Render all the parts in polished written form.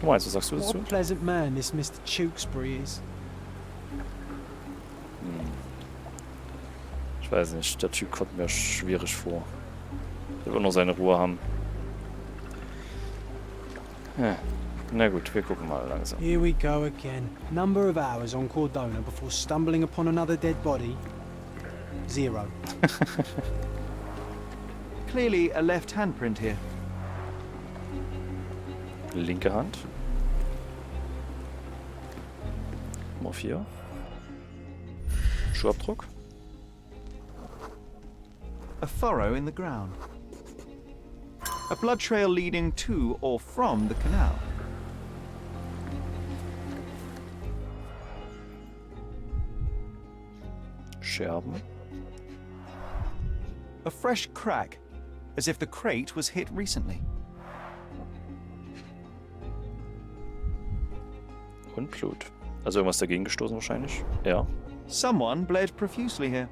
Nummer 1, was sagst du What dazu? a pleasant man this Mr. Tewkesbury is. Ich weiß nicht, der Typ kommt mir schwierig vor. Der will nur seine Ruhe haben. Ja. Na gut, wir gucken mal langsam. Here we go again. Number of hours on Cordona before stumbling upon another dead body. 0. Clearly a left handprint here. Linke Hand. Nummer 4. Schuhabdruck. A furrow in the ground. A blood trail leading to or from the canal. Scherben. A fresh crack, as if the crate was hit recently. Und Blut. Also irgendwas dagegen gestoßen wahrscheinlich. Ja. Someone bled profusely here.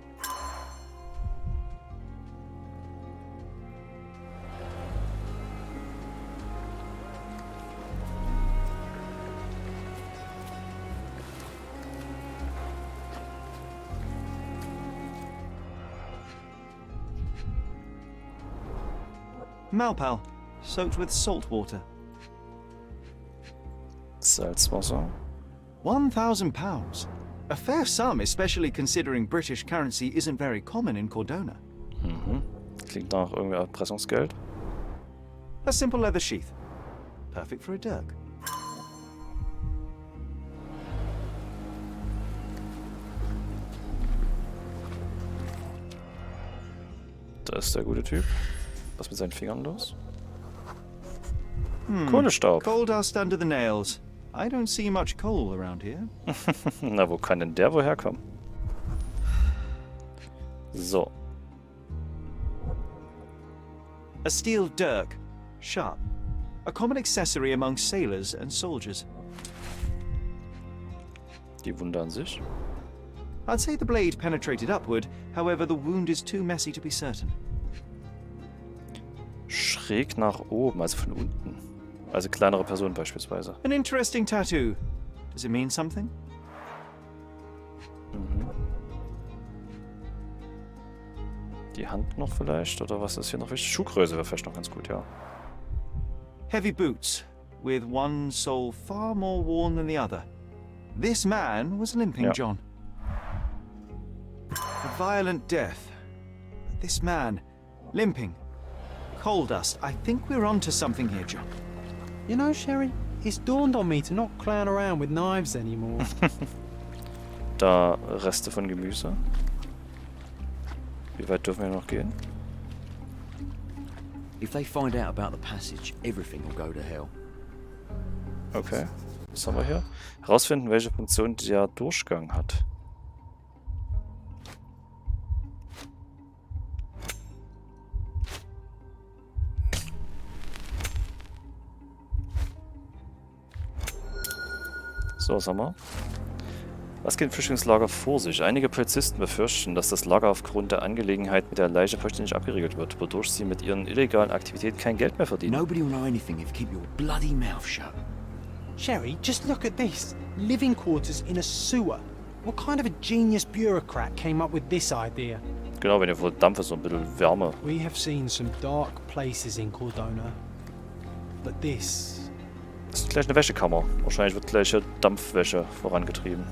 Malpal, soaked with salt water. Salzwasser. £1,000. A fair sum, especially considering British currency isn't very common in Cordona. Mhm. Klingt nach irgendwie Erpressungsgeld. A simple leather sheath. Perfect for a dirk. Da ist der gute Typ. Was mit seinen Fingern los? Kohlestaub. Coal dust under the nails. I don't see much coal around here. Na, wo kann denn der woher kommen? So. A steel dirk. Sharp. A common accessory among sailors and soldiers. Die Wunde an sich. I'd say the blade penetrated upward, however the wound is too messy to be certain. Schräg nach oben, also von unten. Also kleinere Personen beispielsweise. An interesting tattoo. Does it mean something? Mhm. Die Hand noch vielleicht? Oder was ist hier noch wichtig? Schuhgröße wäre vielleicht noch ganz gut, ja. Heavy boots, with one sole far more worn than the other. This man was limping, Ja. John. A violent death. But this man, limping. Coal dust. I think we're onto something here, John. You know, Sherry, it's dawned on me to not clown around with knives anymore. Da Reste von Gemüse. Wie weit dürfen wir noch gehen? If they find out about the passage, everything will go to hell. Okay. Was haben wir hier? Herausfinden, welche Funktion der Durchgang hat. So, was haben wir? Was geht im Flüchtlingslager vor sich? Einige Polizisten befürchten, dass das Lager aufgrund der Angelegenheit mit der Leiche vollständig abgeriegelt wird, wodurch sie mit ihren illegalen Aktivitäten kein Geld mehr verdienen. Nobody will know anything if you keep your bloody mouth shut. Sherry, just look at this. Living quarters in a sewer. What kind of a genius bureaucrat came up with this idea? Genau, wenn ihr vor Dampf ist, so ein bisschen Wärme. We have seen some dark places in Cordona. But this... Das ist gleich eine Wäschekammer. Wahrscheinlich wird gleich hier Dampfwäsche vorangetrieben.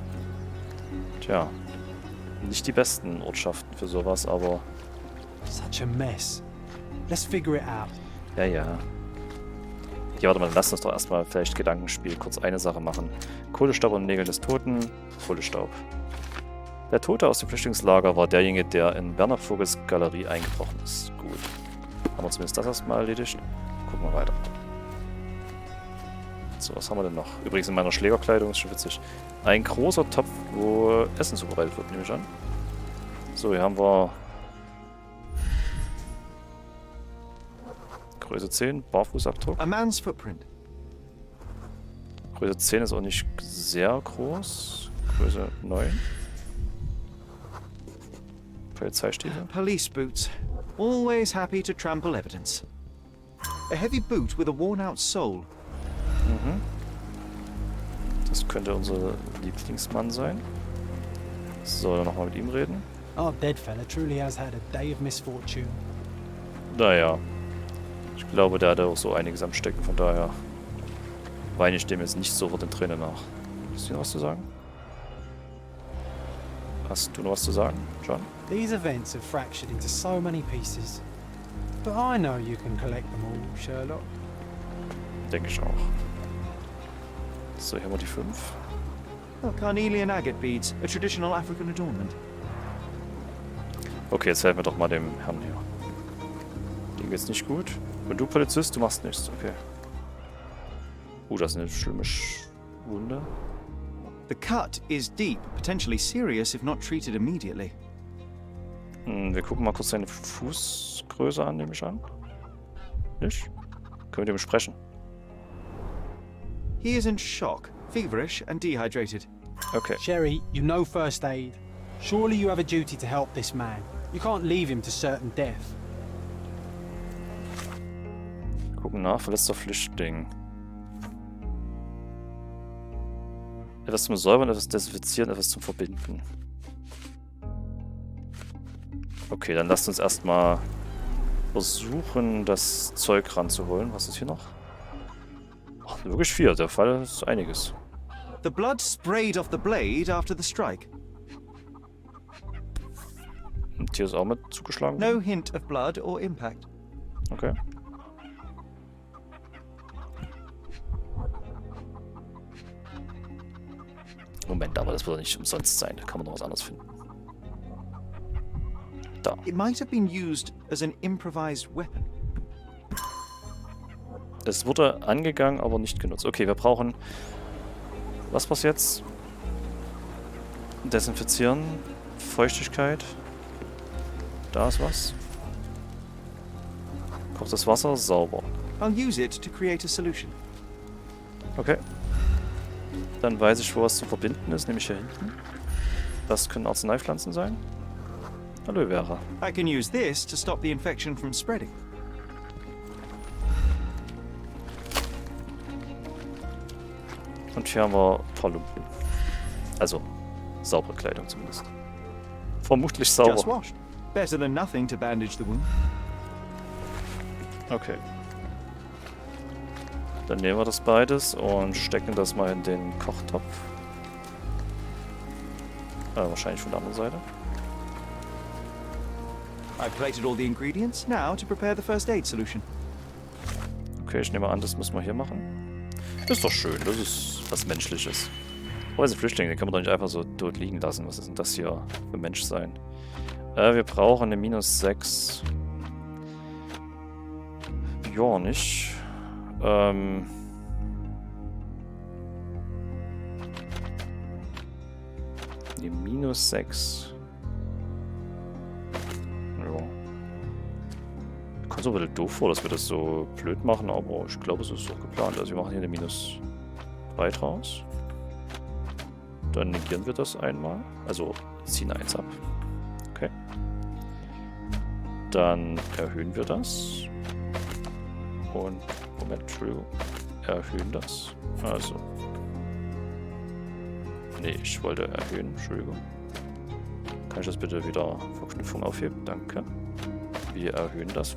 Tja, nicht die besten Ortschaften für sowas, aber... Such a mess. Let's figure it out. Ja, ja. Ja, warte mal, lasst uns doch erstmal vielleicht Gedankenspiel kurz eine Sache machen. Kohlestaub und Nägel des Toten. Kohlestaub. Der Tote aus dem Flüchtlingslager war derjenige, der in Werner Vogels Galerie eingebrochen ist. Gut. Haben wir zumindest das erstmal erledigt. Gucken wir weiter. So, was haben wir denn noch? Übrigens in meiner Schlägerkleidung, ist schon witzig. Ein großer Topf, wo Essen zubereitet wird, nehme ich an. So, hier haben wir Größe 10, Barfußabdruck. A man's footprint. Größe 10 ist auch nicht sehr groß. Größe 9. Polizeistiefel. Police boots. Always happy to trample evidence. A heavy boot with a worn-out sole. Mhm. Das könnte unser Lieblingsmann sein. Soll er nochmal mit ihm reden? Our dead fella truly has had a day of misfortune. Naja. Ich glaube, der hatte auch so einiges am Stecken, von daher weine ich dem jetzt nicht sofort in Tränen nach. Hast du noch was zu sagen? Hast du noch was zu sagen, John? These events have fractured into so many pieces. But I know you can collect them all, Sherlock. Denke ich auch. So, hier haben wir die 5. Oh, carnelian agate beads, a traditional African adornment. Okay, jetzt helfen wir doch mal dem Herrn hier. Dem geht's nicht gut. Und du, Polizist, du machst nichts. Okay. Das ist eine schlimme Wunde. The cut is deep, potentially serious if not treated immediately. Wir gucken mal kurz seine Fußgröße an, nehme ich an. Nicht? Können wir mit dem sprechen? He is in shock, feverish and dehydrated. Okay. Sherry, you know first aid. Surely you have a duty to help this man. You can't leave him to certain death. Gucken nach, verletzter Flüchtling. Etwas zum Säubern, etwas desinfizieren, etwas zum Verbinden. Okay, dann lasst uns erstmal versuchen, das Zeug ranzuholen. Was ist hier noch? Ach, wirklich viel. Der Fall ist einiges. The blood sprayed off the blade after the strike. Und hier ist auch mit zugeschlagen. No hint of blood or impact. Okay. Moment, aber das wird nicht umsonst sein. Da kann man noch was anderes finden. Da. It might have been used as an improvised weapon. Es wurde angegangen, aber nicht genutzt. Okay, wir brauchen... Was war's jetzt? Desinfizieren. Feuchtigkeit. Da ist was. Kocht das Wasser sauber. I'll use it to create a solution. Okay. Dann weiß ich, wo was zu verbinden ist, nämlich hier hinten. Das können Arzneipflanzen sein. Aloe Vera. I can use this to stop the infection from spreading. Und hier haben wir ein paar Lumpen. Also, saubere Kleidung zumindest. Vermutlich Just sauber. washed. Better than nothing to bandage the wound. Okay. Dann nehmen wir das beides und stecken das mal in den Kochtopf. Wahrscheinlich von der anderen Seite. I've plated all the ingredients, now to prepare the first aid solution. Okay, ich nehme an, das müssen wir hier machen. Ist doch schön, das ist was Menschliches. Aber diese Flüchtlinge, den können wir doch nicht einfach so tot liegen lassen. Was ist denn das hier für Menschsein? Wir brauchen eine -6. Ja, nicht. Eine -6. Ja. Kommt so ein bisschen doof vor, dass wir das so blöd machen, aber ich glaube, es ist so geplant. Also wir machen hier eine -3 draus. Dann negieren wir das einmal. Also ziehen 1 ab. Okay. Dann erhöhen wir das. Und, Moment, Entschuldigung. Erhöhen das. Also. Nee, ich wollte erhöhen, Entschuldigung. Kann ich das bitte wieder Verknüpfung aufheben? Danke. Wir erhöhen das.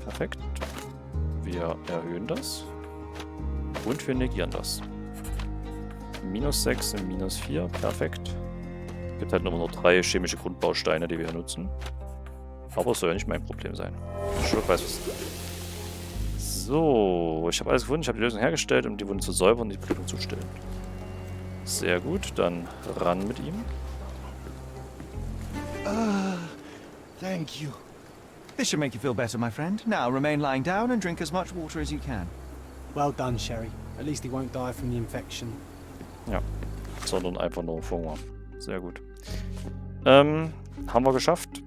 Perfekt. Wir erhöhen das. Und wir negieren das. -6 und -4. Perfekt. Es gibt halt nur 3 chemische Grundbausteine, die wir hier nutzen. Aber es soll ja nicht mein Problem sein. Sherlock weiß was. So, ich habe alles gefunden. Ich habe die Lösung hergestellt, um die Wunde zu säubern und die Blutung zu stillen. Sehr gut, dann ran mit ihm. Thank you. This should make you feel better, my friend. Now remain lying down and drink as much water as you can. Well done, Sherry. At least he won't die from the infection. Ja, sondern einfach nur Hunger. Sehr gut. Haben wir geschafft.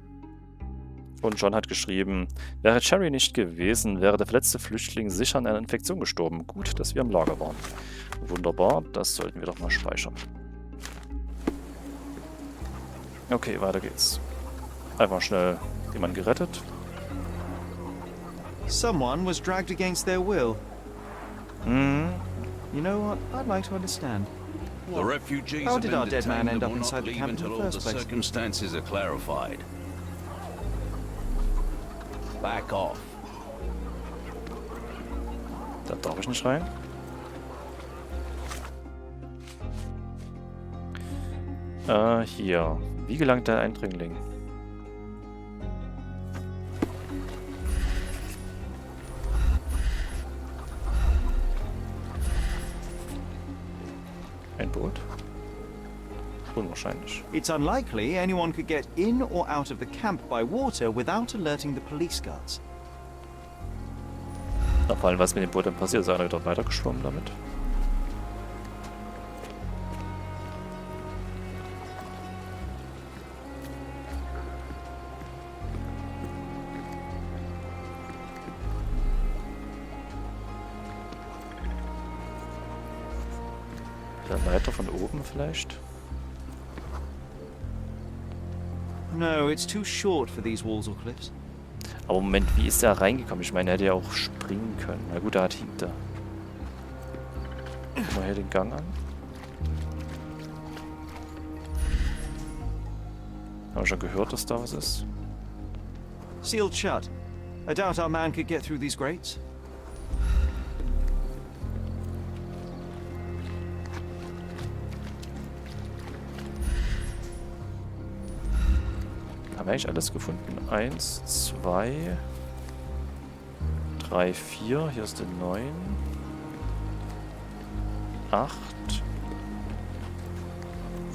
Und John hat geschrieben, wäre Cherry nicht gewesen, wäre der verletzte Flüchtling sicher an einer Infektion gestorben. Gut, dass wir im Lager waren. Wunderbar, das sollten wir doch mal speichern. Okay, weiter geht's. Einfach schnell jemanden gerettet. Someone was dragged against their will. You know what? I'd like to understand. The refugees How have did been our dead man detained end and up will inside not the leave camp in the until all the first place? circumstances are clarified. Back off. Da darf ich nicht rein. Hier. Wie gelangt der Eindringling? Ein Boot? Unwahrscheinlich. It's unlikely anyone could get in or out of the camp by water without alerting the police guards. Na, vor allem, was mit dem Boot dann passiert, ist einer wieder weitergeschwommen damit. Der Leiter von oben vielleicht? No, it's too short for these walls or cliffs. Aber Moment, wie ist der reingekommen? Ich meine, er hätte ja auch springen können. Na gut, da hinkt er. Gucken wir hier den Gang an. Haben wir schon gehört, dass da was ist? Sealed shut. I doubt our man could get through these grates. Haben wir eigentlich alles gefunden? 1, 2, 3, 4. Hier ist der 9. 8.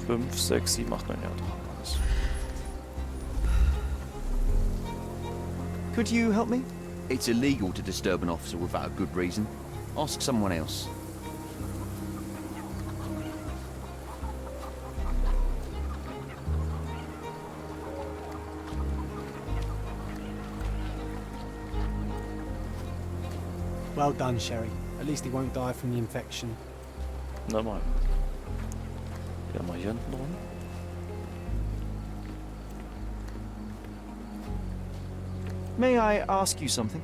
5, 6, 7, 8, 9. Ja, da haben wir alles. Could you help me? It's illegal to disturb an officer without a good reason. Ask someone else. Well done, Sherry. At least he won't die from the infection. Na mal. Ja, mal hier hinten rum. May I ask you something?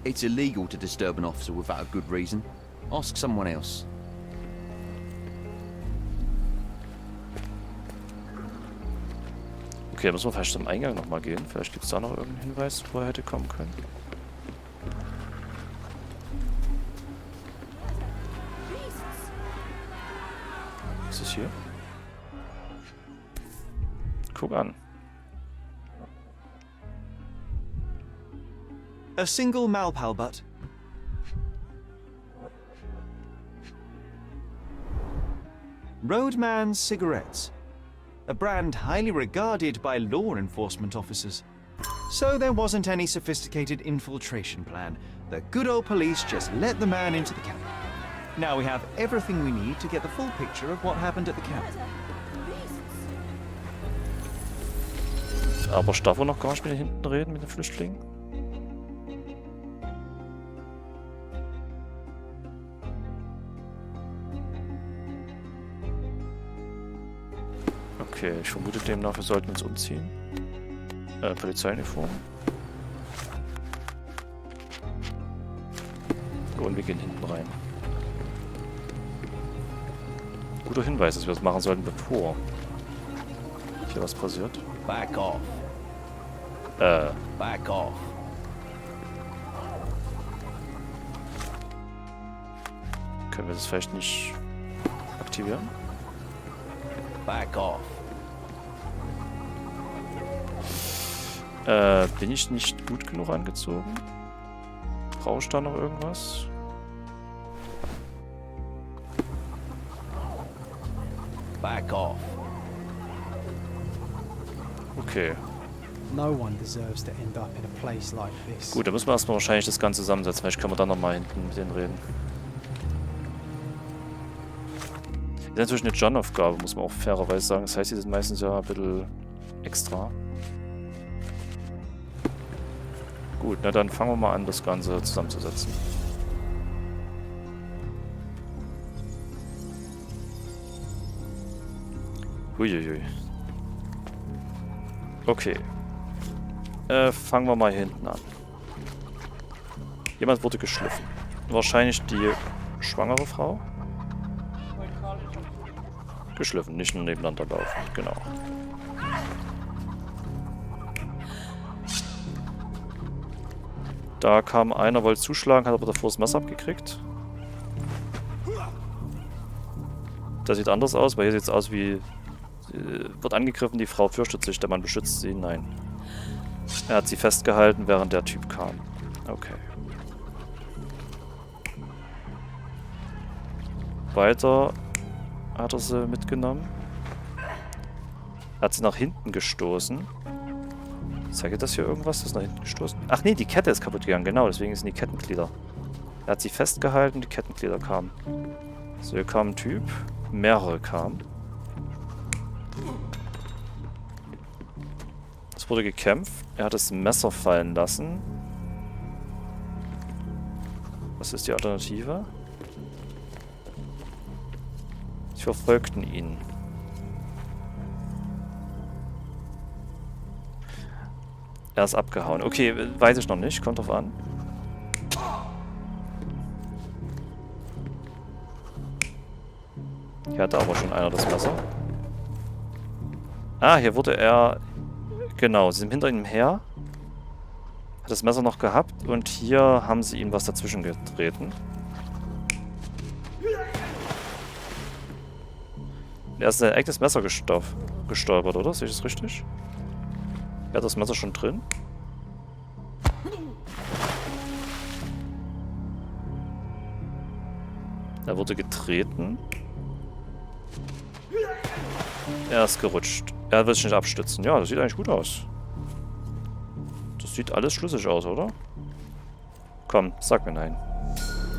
It's illegal to disturb an officer without a good reason. Ask someone else. Okay, müssen wir vielleicht zum Eingang nochmal gehen. Vielleicht gibt es da noch irgendeinen Hinweis, wo er hätte kommen können. Was ist hier? Guck an. A single Malpal butt. Roadman cigarettes. A brand highly regarded by law enforcement officers. So there wasn't any sophisticated infiltration plan. The good old police just let the man into the camp. Now we have everything we need to get the full picture of what happened at the camp. Aber ich darf wohl noch gar nicht mit den hinten reden, mit den Flüchtlingen. Okay, ich vermute demnach, wir sollten uns umziehen. Polizeiuniform. Und wir gehen hinten rein. Guter Hinweis, dass wir das machen sollten, bevor hier was passiert. Back off. Back off. Können wir das vielleicht nicht aktivieren? Back off. Bin ich nicht gut genug angezogen? Brauche ich da noch irgendwas? Back off. Okay. No one deserves to end up in a place like this. Gut, da müssen wir erstmal wahrscheinlich das Ganze zusammensetzen. Vielleicht können wir dann nochmal hinten mit denen reden. Das ist natürlich eine John-Aufgabe, muss man auch fairerweise sagen. Das heißt, die sind meistens ja ein bisschen extra. Gut, na dann fangen wir mal an, das Ganze zusammenzusetzen. Huiuiui. Okay. Fangen wir mal hier hinten an. Jemand wurde geschliffen. Wahrscheinlich die schwangere Frau. geschliffen, nicht nur nebeneinander laufen. Genau. Da kam einer, wollte zuschlagen, hat aber davor das Messer abgekriegt. Das sieht anders aus, weil hier sieht es aus wie... wird angegriffen, die Frau fürchtet sich, der Mann beschützt sie. Nein. Er hat sie festgehalten, während der Typ kam. Okay. Weiter hat er sie mitgenommen. Er hat sie nach hinten gestoßen. Zeigt das hier irgendwas? Das ist nach hinten gestoßen? Ach nee, die Kette ist kaputt gegangen. Genau, deswegen sind die Kettenglieder. Er hat sie festgehalten, die Kettenglieder kamen. So, hier kam ein Typ. Mehrere kamen. Es wurde gekämpft. Er hat das Messer fallen lassen. Was ist die Alternative? Sie verfolgten ihn. Er ist abgehauen. Okay, weiß ich noch nicht. Kommt drauf an. Hier hatte aber schon einer das Messer. Ah, hier wurde er... Genau, sie sind hinter ihm her. Hat das Messer noch gehabt und hier haben sie ihm was dazwischen getreten. Er ist sein eigenes Messer gestolpert, oder? Sehe ich das richtig? Er hat das Messer schon drin. Er wurde getreten. Er ist gerutscht. Er will sich nicht abstützen. Ja, das sieht eigentlich gut aus. Das sieht alles schlüssig aus, oder? Komm, sag mir nein.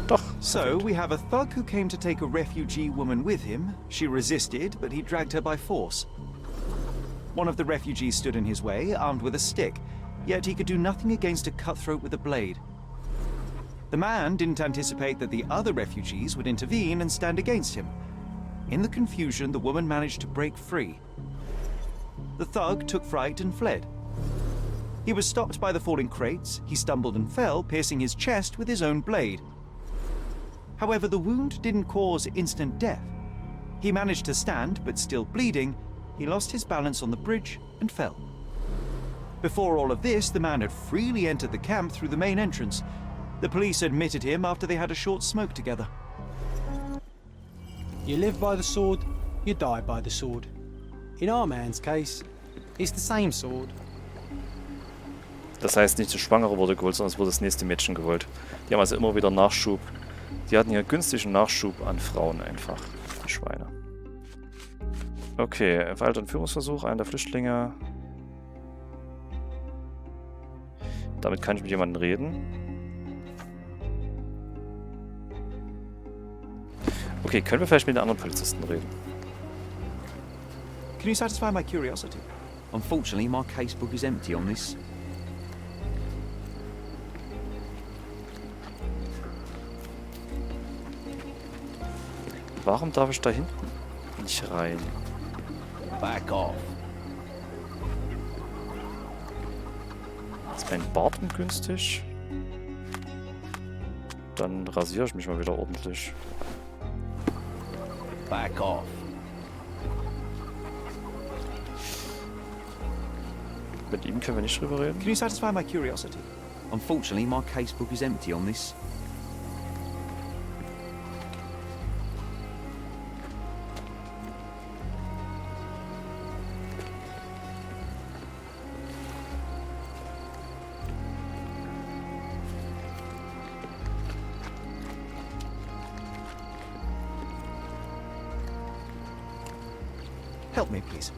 Doch. So, we have a thug who came to take a refugee woman with him. She resisted, but he dragged her by force. One of the refugees stood in his way, armed with a stick, yet he could do nothing against a cutthroat with a blade. The man didn't anticipate that the other refugees would intervene and stand against him. In the confusion, the woman managed to break free. The thug took fright and fled. He was stopped by the falling crates. He stumbled and fell, piercing his chest with his own blade. However, the wound didn't cause instant death. He managed to stand, but still bleeding, he lost his balance on the bridge and fell. Before all of this, the man had freely entered the camp through the main entrance. The police admitted him after they had a short smoke together. You live by the sword, you die by the sword. In our man's case, it's the same sword. Das heißt, nicht die Schwangere wurde geholt, sondern es wurde das nächste Mädchen geholt. Die haben also immer wieder Nachschub. Die hatten hier günstigen Nachschub an Frauen einfach. Die Schweine. Okay, Verhalten und Führungsversuch, einer der Flüchtlinge. Damit kann ich mit jemandem reden. Okay, können wir vielleicht mit den anderen Polizisten reden? Can you satisfy my curiosity? Unfortunately, my casebook is empty on this. Warum darf ich da hinten nicht rein? Back off. Ist mein Bart ungünstig? Dann rasiere ich mich mal wieder ordentlich. Back off. Mit ihm können wir nicht drüber reden. Can you satisfy my curiosity? Unfortunately, my casebook is empty on this. Help me, please.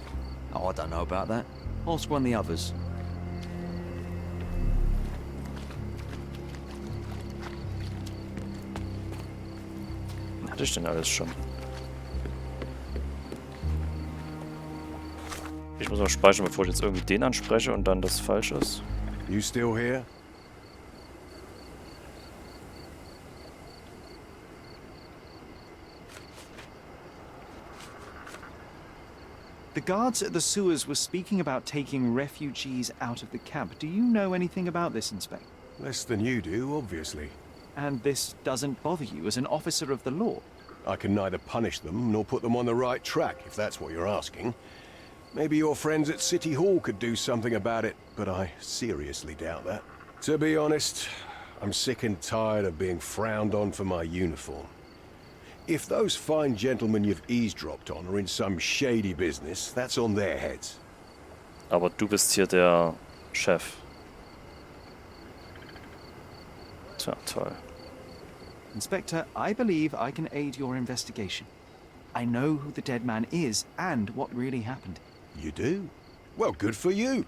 Oh, I don't know about that. Ask one of the others. Hatte ich denn alles schon? Ich muss mal speichern, bevor ich jetzt irgendwie den anspreche und dann das falsch ist. You still here? The guards at the sewers were speaking about taking refugees out of the camp. Do you know anything about this, Inspector? Less than you do, obviously. and this doesn't bother you as an officer of the law. I can neither punish them nor put them on the right track, if that's what you're asking. Maybe your friends at City Hall could do something about it, but I seriously doubt that. To be honest, I'm sick and tired of being frowned on for my uniform. If those fine gentlemen you've eavesdropped on are in some shady business, that's on their heads. Aber du bist hier der Chef. Tja, toll. Inspector, I believe I can aid your investigation. I know who the dead man is and what really happened. You do? Well, good for you.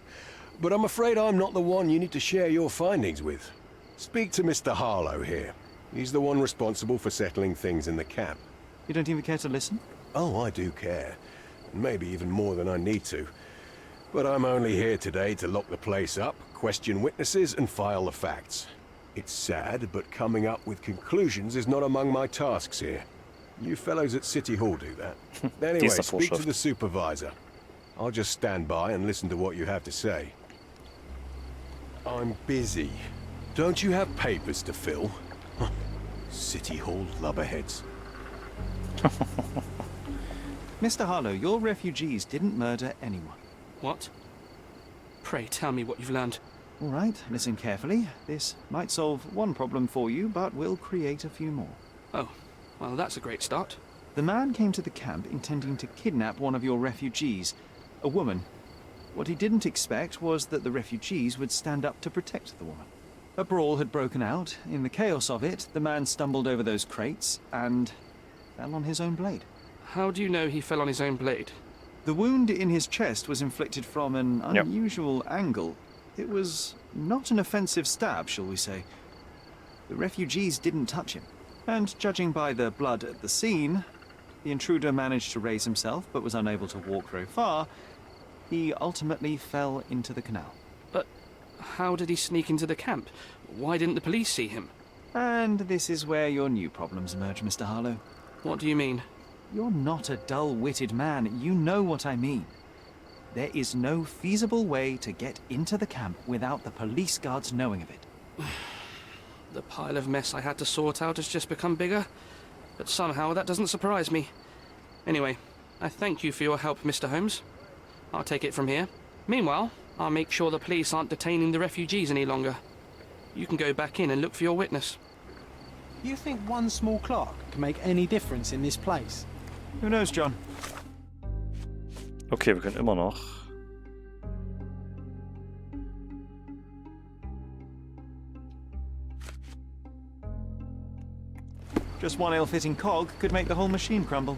But I'm afraid I'm not the one you need to share your findings with. Speak to Mr. Harlow here. He's the one responsible for settling things in the camp. You don't even care to listen? Oh, I do care. Maybe even more than I need to. But I'm only here today to lock the place up, question witnesses, and file the facts. It's sad, but coming up with conclusions is not among my tasks here. You fellows at City Hall do that. Anyway, speak to the supervisor. I'll just stand by and listen to what you have to say. I'm busy. Don't you have papers to fill? City Hall lubberheads. Mr. Harlow, your refugees didn't murder anyone. What? Pray tell me what you've learned. All right, listen carefully. This might solve one problem for you, but will create a few more. Oh, well, that's a great start. The man came to the camp intending to kidnap one of your refugees, a woman. What he didn't expect was that the refugees would stand up to protect the woman. A brawl had broken out. In the chaos of it, the man stumbled over those crates and fell on his own blade. How do you know he fell on his own blade? The wound in his chest was inflicted from an unusual angle. It was not an offensive stab, shall we say. The refugees didn't touch him. And judging by the blood at the scene, the intruder managed to raise himself but was unable to walk very far. He ultimately fell into the canal. But how did he sneak into the camp? Why didn't the police see him? And this is where your new problems emerge, Mr. Harlow. What do you mean? You're not a dull-witted man. You know what I mean. There is no feasible way to get into the camp without the police guards knowing of it. The pile of mess I had to sort out has just become bigger, but somehow that doesn't surprise me. Anyway, I thank you for your help, Mr. Holmes. I'll take it from here. Meanwhile, I'll make sure the police aren't detaining the refugees any longer. You can go back in and look for your witness. You think one small clerk can make any difference in this place? Who knows, John? Okay, wir können immer noch. Just one ill-fitting cog could make the whole machine crumble.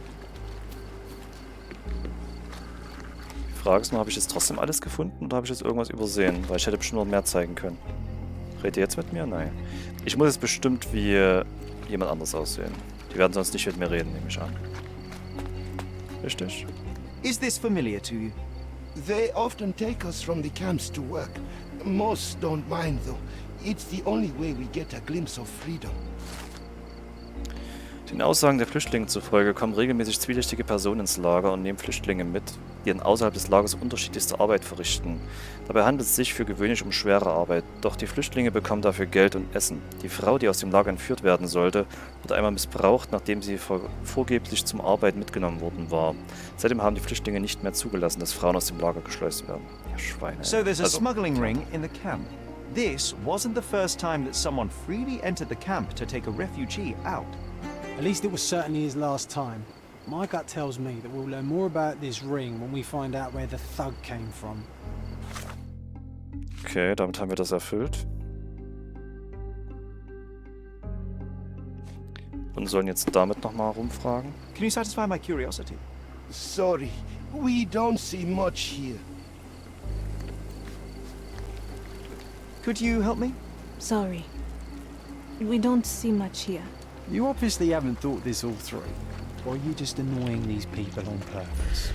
Die Frage ist nur, habe ich jetzt trotzdem alles gefunden oder habe ich jetzt irgendwas übersehen? Weil ich hätte bestimmt noch mehr zeigen können. Redet ihr jetzt mit mir? Nein. Ich muss jetzt bestimmt wie jemand anderes aussehen. Die werden sonst nicht mit mir reden, nehme ich an. Richtig? Is this familiar to you? They often take us from the camps to work. Most don't mind, though. It's the only way we get a glimpse of freedom. Den Aussagen der Flüchtlinge zufolge kommen regelmäßig zwielichtige Personen ins Lager und nehmen Flüchtlinge mit, die dann außerhalb des Lagers unterschiedlichste Arbeit verrichten. Dabei handelt es sich für gewöhnlich um schwere Arbeit, doch die Flüchtlinge bekommen dafür Geld und Essen. Die Frau, die aus dem Lager entführt werden sollte, wurde einmal missbraucht, nachdem sie vorgeblich zum Arbeiten mitgenommen worden war. Seitdem haben die Flüchtlinge nicht mehr zugelassen, dass Frauen aus dem Lager geschleust werden. Ja, Schweine. So there's a smuggling ring in the camp. This wasn't the first time that someone freely entered the camp to take a refugee out. At least it was certainly his last time. My gut tells me that we'll learn more about this ring when we find out where the thug came from. Okay, damit haben wir das erfüllt. Und sollen jetzt damit nochmal rumfragen. Can you satisfy my curiosity? Sorry, we don't see much here. Could you help me? Sorry. We don't see much here. You obviously haven't thought this all through. Or are you just annoying these people on purpose?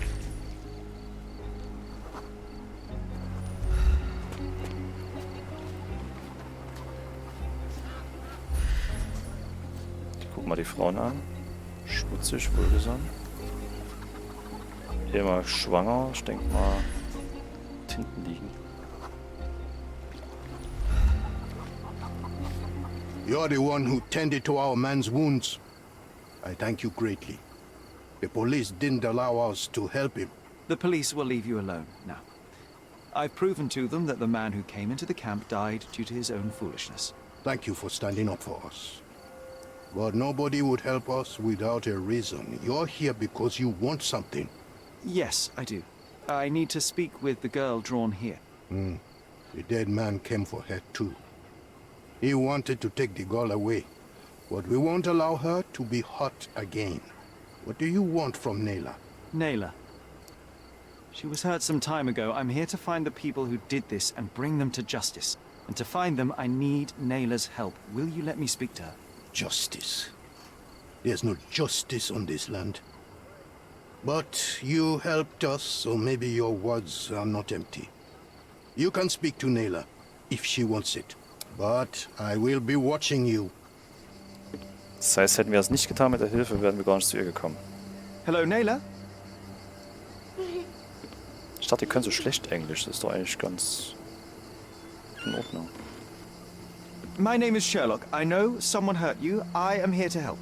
Guck mal die Frauen an. Schmutzig, wohlgesonnen. Immer schwanger, ich denke mal, hinten liegen. You're the one who tended to our man's wounds. I thank you greatly. The police didn't allow us to help him. The police will leave you alone now. I've proven to them that the man who came into the camp died due to his own foolishness. Thank you for standing up for us. But nobody would help us without a reason. You're here because you want something. Yes, I do. I need to speak with the girl drawn here. The dead man came for her too. He wanted to take the girl away, but we won't allow her to be hurt again. What do you want from Nayla? Nayla. She was hurt some time ago. I'm here to find the people who did this and bring them to justice. And to find them, I need Nayla's help. Will you let me speak to her? Justice. There's no justice on this land. But you helped us, so maybe your words are not empty. You can speak to Nayla, if she wants it. But I will be watching you. Das heißt, hätten wir es nicht getan mit der Hilfe, wären wir gar nicht zu ihr gekommen. Hello, Nayla? Ich dachte, die können so schlecht Englisch. Das ist doch eigentlich ganz in Ordnung. My name is Sherlock. I know someone hurt you. I am here to help.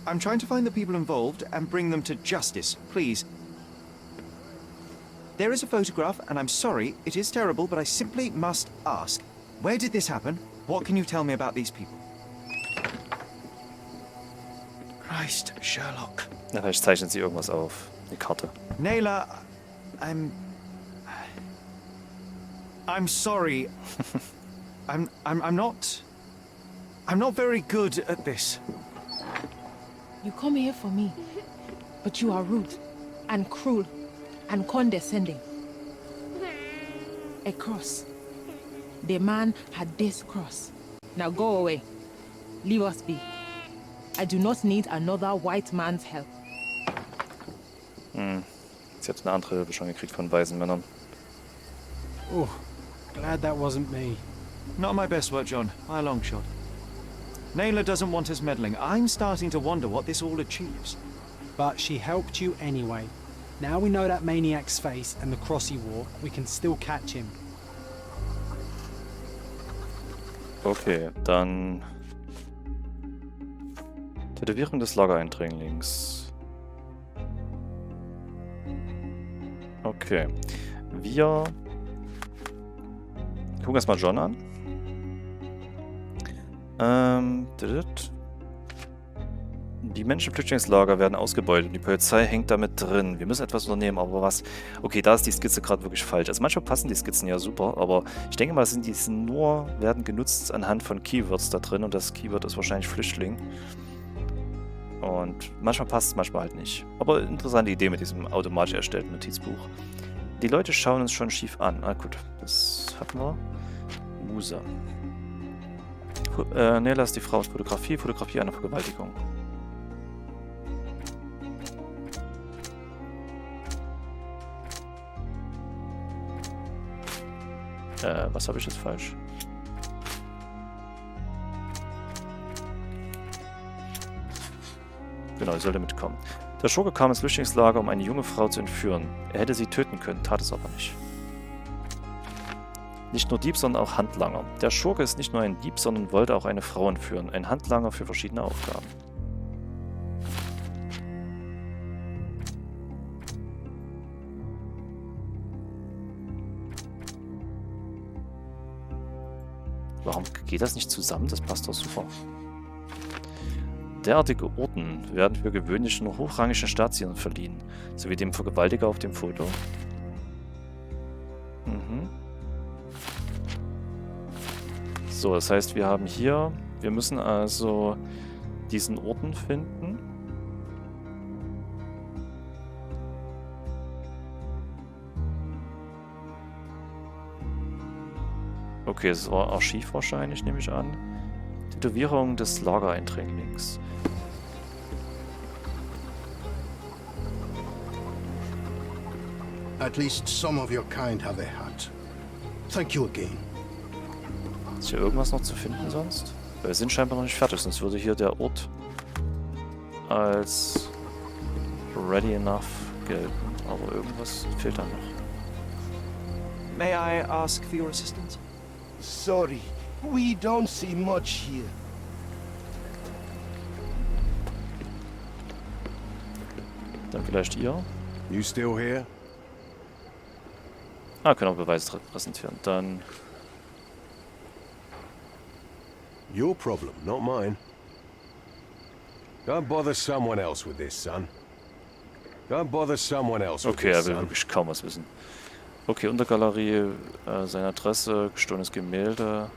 I'm trying to find the people involved and bring them to justice. Please. There is a photograph, and I'm sorry, it is terrible, but I simply must ask. Where did this happen? What can you tell me about these people? Christ, Sherlock. Na, vielleicht zeichnet sie irgendwas auf. Eine Karte. Nayla, I'm sorry. I'm not very good at this. You come here for me, but you are rude and cruel and condescending. A cross. The man had this cross. Now go away. Leave us be. I do not need another white man's help. Sie hat eine andere Hilfe schon gekriegt von weisen Männern. Oh, glad that wasn't me. Not my best work, John, by a long shot. Nayla doesn't want us meddling. I'm starting to wonder what this all achieves. But she helped you anyway. Now we know that maniac's face and the cross he wore, we can still catch him. Okay, dann Tätowierung des Lagereindringlings. Okay, wir gucken erstmal John an. Die Menschen im Flüchtlingslager werden ausgebeutet und die Polizei hängt damit drin. Wir müssen etwas unternehmen, aber was? Okay, da ist die Skizze gerade wirklich falsch. Also manchmal passen die Skizzen ja super, aber ich denke mal, werden genutzt anhand von Keywords da drin und das Keyword ist wahrscheinlich Flüchtling. Und manchmal passt es, manchmal halt nicht. Aber interessante Idee mit diesem automatisch erstellten Notizbuch. Die Leute schauen uns schon schief an. Ah gut, das hatten wir. Muse. Nayla ist die Frau aus Fotografie. Fotografie einer Vergewaltigung. Was habe ich jetzt falsch? Genau, ich sollte mitkommen. Der Schurke kam ins Flüchtlingslager, um eine junge Frau zu entführen. Er hätte sie töten können, tat es aber nicht. Nicht nur Dieb, sondern auch Handlanger. Der Schurke ist nicht nur ein Dieb, sondern wollte auch eine Frau entführen. Ein Handlanger für verschiedene Aufgaben. Warum geht das nicht zusammen? Das passt doch super. Derartige Orden werden für gewöhnlich nur hochrangigen Staatsdienern verliehen, sowie dem Vergewaltiger auf dem Foto. So, das heißt, wir müssen also diesen Orden finden. Okay, es war Archiv wahrscheinlich, nehme ich an. Tätowierung des Lagereindringlings. At least some of your kind have a hat. Thank you again. Ist hier irgendwas noch zu finden sonst? Weil wir sind scheinbar noch nicht fertig, sonst würde hier der Ort als ready enough gelten. Aber irgendwas fehlt da noch. May I ask for your assistance? Sorry, we don't see much here. Dann vielleicht ihr. You still here? Ah, können auch Beweise präsentieren. Dann... Your problem, not mine. Don't bother someone else with this, son. Don't bother someone else with Okay, this, er will son. wirklich kaum was wissen. Okay, Untergalerie, seine Adresse, gestohlenes Gemälde.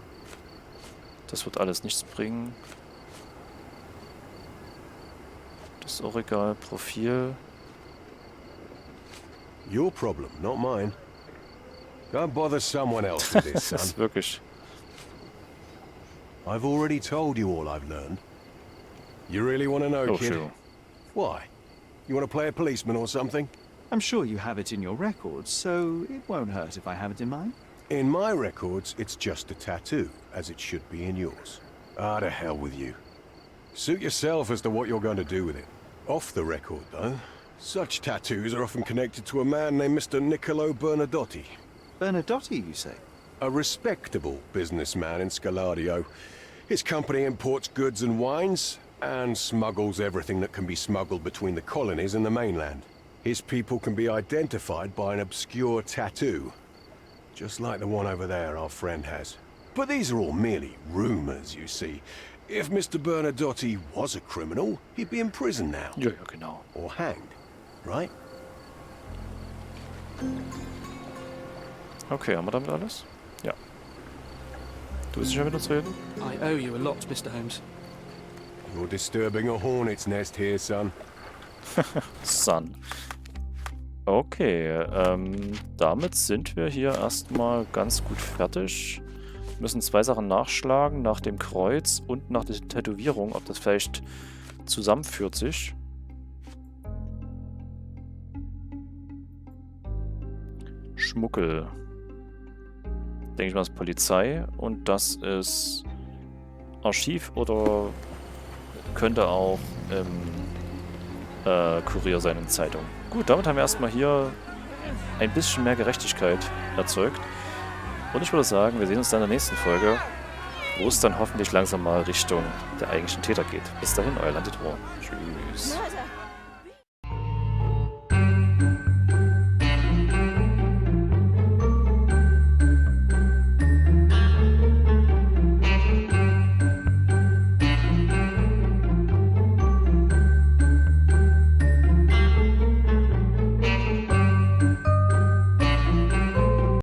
Das wird alles nichts bringen. Das ist auch egal. Profil. Your problem, not mine. Don't bother someone else with this, Das son. ist wirklich... I've already told you all I've learned. You really want to know, Oh, kid? sure. Why? You want to play a policeman or something? I'm sure you have it in your records, so it won't hurt if I have it in mine. In my records, it's just a tattoo, as it should be in yours. Ah, to hell with you. Suit yourself as to what you're going to do with it. Off the record, though, such tattoos are often connected to a man named Mr. Niccolo Bernadotti. Bernadotti, you say? A respectable businessman in Scaladio. His company imports goods and wines, and smuggles everything that can be smuggled between the colonies and the mainland. His people can be identified by an obscure tattoo, just like the one over there our friend has. But these are all merely rumors, you see. If Mr. Bernadotti was a criminal, he'd be in prison now. Ja, ja, genau. Or hanged, right? Okay, haben wir damit alles? Ja. Du willst sicher mit uns reden? I owe you a lot, Mr. Holmes. You're disturbing a hornet's nest here, son. Son. Okay, damit sind wir hier erstmal ganz gut fertig. Wir müssen 2 Sachen nachschlagen, nach dem Kreuz und nach der Tätowierung, ob das vielleicht zusammenführt sich. Schmuggel. Denke ich mal, das ist Polizei und das ist Archiv oder könnte auch Kurier sein in Zeitung. Gut, damit haben wir erstmal hier ein bisschen mehr Gerechtigkeit erzeugt. Und ich würde sagen, wir sehen uns dann in der nächsten Folge, wo es dann hoffentlich langsam mal Richtung der eigentlichen Täter geht. Bis dahin, euer Elandirthor. Tschüss. Murder!